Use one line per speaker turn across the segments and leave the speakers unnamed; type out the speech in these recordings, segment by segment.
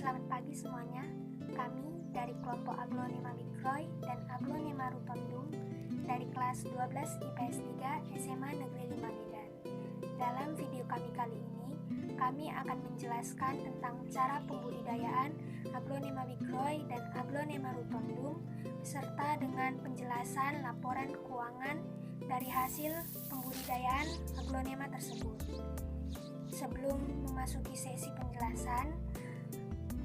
Selamat pagi semuanya. Kami dari kelompok Aglonema Bikroy dan Aglonema Rutondum dari kelas 12 IPS 3 SMA Negeri 5 Medan. Dalam video kami kali ini, kami akan menjelaskan tentang cara pembudidayaan Aglonema Bikroy dan Aglonema Rutondum beserta dengan penjelasan laporan keuangan dari hasil pembudidayaan Aglonema tersebut. Sebelum memasuki sesi penjelasan,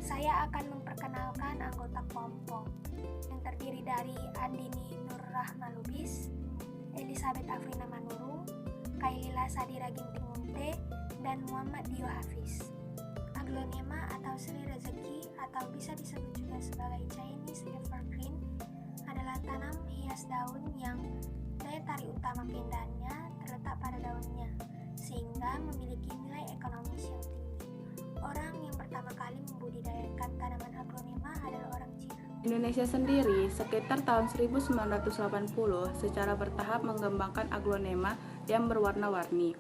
saya akan memperkenalkan anggota kelompok yang terdiri dari Andini Nur Rahma Lubis, Elizabeth Afrina Manurung, Kailila Sadira Ginting Munte, dan Muhammad Dio Hafiz. Aglonema atau Sri Rezeki atau bisa disebut juga sebagai Chinese Evergreen adalah tanam hias daun yang daya tarik utama keindahannya terletak pada daunnya, sehingga memiliki nilai ekonomis yang tinggi. Orang yang pertama kali membudidayakan tanaman aglonema adalah orang Cina.
Indonesia sendiri sekitar tahun 1980 secara bertahap mengembangkan aglonema yang berwarna-warni.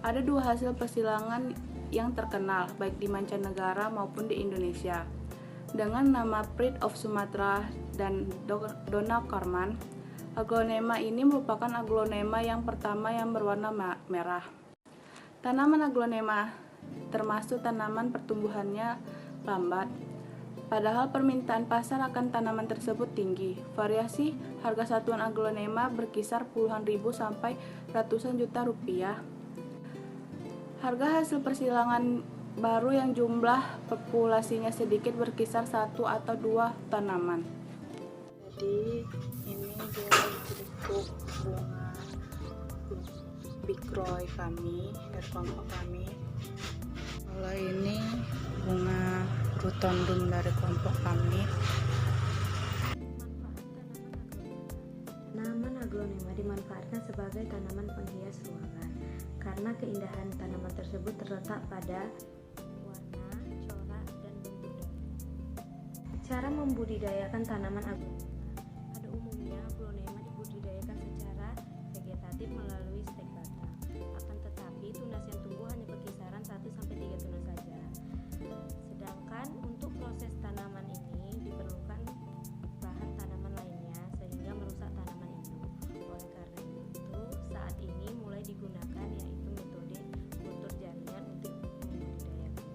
Ada dua hasil persilangan yang terkenal baik di mancanegara maupun di Indonesia. Dengan nama Pride of Sumatra dan Donald Carman, aglonema ini merupakan aglonema yang pertama yang berwarna merah. Tanaman aglonema termasuk tanaman pertumbuhannya lambat. Padahal permintaan pasar akan tanaman tersebut tinggi. Variasi harga satuan aglonema berkisar puluhan ribu sampai ratusan juta rupiah. Harga hasil persilangan baru yang jumlah populasinya sedikit berkisar 1 atau 2 tanaman. Jadi ini dia bentuk bunga Bikroy kami dari kelompok kami. Kalau ini bunga Rutondum dari kelompok kami.
Tanaman aglonema dimanfaatkan sebagai tanaman penghias ruangan karena keindahan tanaman tersebut terletak pada warna, corak, dan bentuk daun. Cara membudidayakan tanaman aglonema. Pada umumnya aglonema dibudidayakan secara vegetatif melalui stek batang. Akan tetapi tunas yang tumbuh hanya berkisaran 1-3 tunas saja. Sedangkan untuk proses tanaman ini diperlukan bahan tanaman lainnya sehingga merusak tanaman itu. Oleh karena itu, saat ini mulai digunakan yaitu metode kultur jaringan untuk membudidayakannya.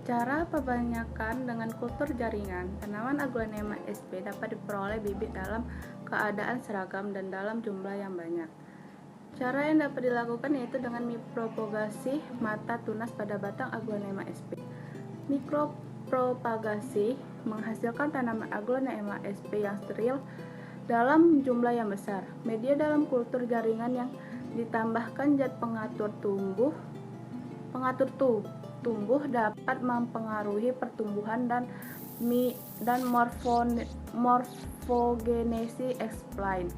Cara perbanyakan dengan kultur jaringan, tanaman aglonema sp dapat diperoleh bibit dalam keadaan seragam dan dalam jumlah yang banyak. Cara yang dapat dilakukan yaitu dengan mikropropagasi mata tunas pada batang aglonema sp. Mikropropagasi menghasilkan tanaman aglonema sp yang steril dalam jumlah yang besar. Media dalam kultur jaringan yang ditambahkan zat pengatur tumbuh dapat mempengaruhi pertumbuhan dan morfogenesi explain.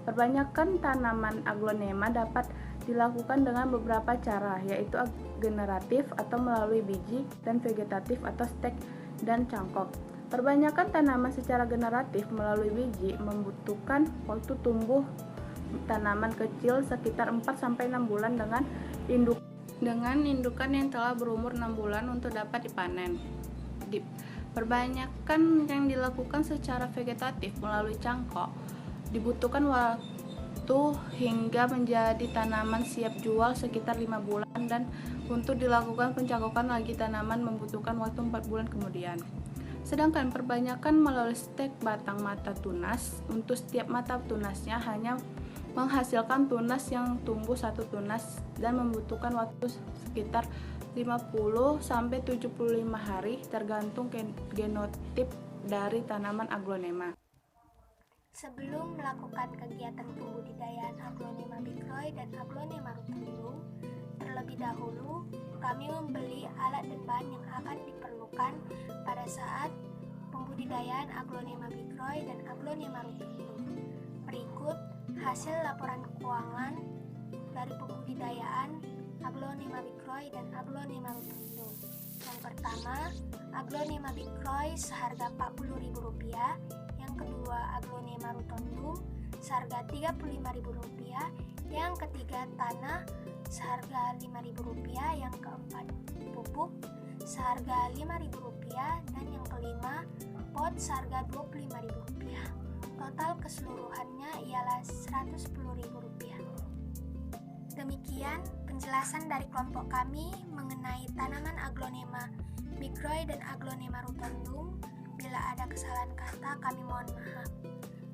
Perbanyakan tanaman aglonema dapat dilakukan dengan beberapa cara, yaitu generatif atau melalui biji dan vegetatif atau stek dan cangkok. Perbanyakan tanaman secara generatif melalui biji membutuhkan waktu tumbuh tanaman kecil sekitar 4-6 bulan dengan indukan yang telah berumur 6 bulan untuk dapat dipanen. Perbanyakan yang dilakukan secara vegetatif melalui cangkok dibutuhkan waktu hingga menjadi tanaman siap jual sekitar 5 bulan, dan untuk dilakukan pencangkokan lagi tanaman membutuhkan waktu 4 bulan kemudian. Sedangkan perbanyakan melalui stek batang mata tunas, untuk setiap mata tunasnya hanya menghasilkan tunas yang tumbuh 1 tunas dan membutuhkan waktu sekitar 50-75 hari tergantung genotip dari tanaman aglonema.
Sebelum melakukan kegiatan pembudidayaan Aglonema Bikroy dan Aglonema Rutondum, terlebih dahulu kami membeli alat dan bahan yang akan diperlukan pada saat pembudidayaan Aglonema Bikroy dan Aglonema Rutondum. Berikut hasil laporan keuangan dari pembudidayaan Aglonema Bikroy dan Aglonema Rutondum. Yang pertama, Aglonema Bikroy seharga Rp40.000, yang kedua Aglonema Rutondum seharga Rp35.000, yang ketiga tanah seharga Rp5.000, yang keempat pupuk seharga Rp5.000 dan yang kelima pot seharga Rp25.000. Total keseluruhannya ialah Rp110.000. Demikian penjelasan dari kelompok kami mengenai tanaman Aglonema microi dan Aglonema rotundum. Bila ada kesalahan kata, kami mohon maaf.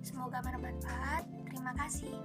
Semoga bermanfaat. Terima kasih.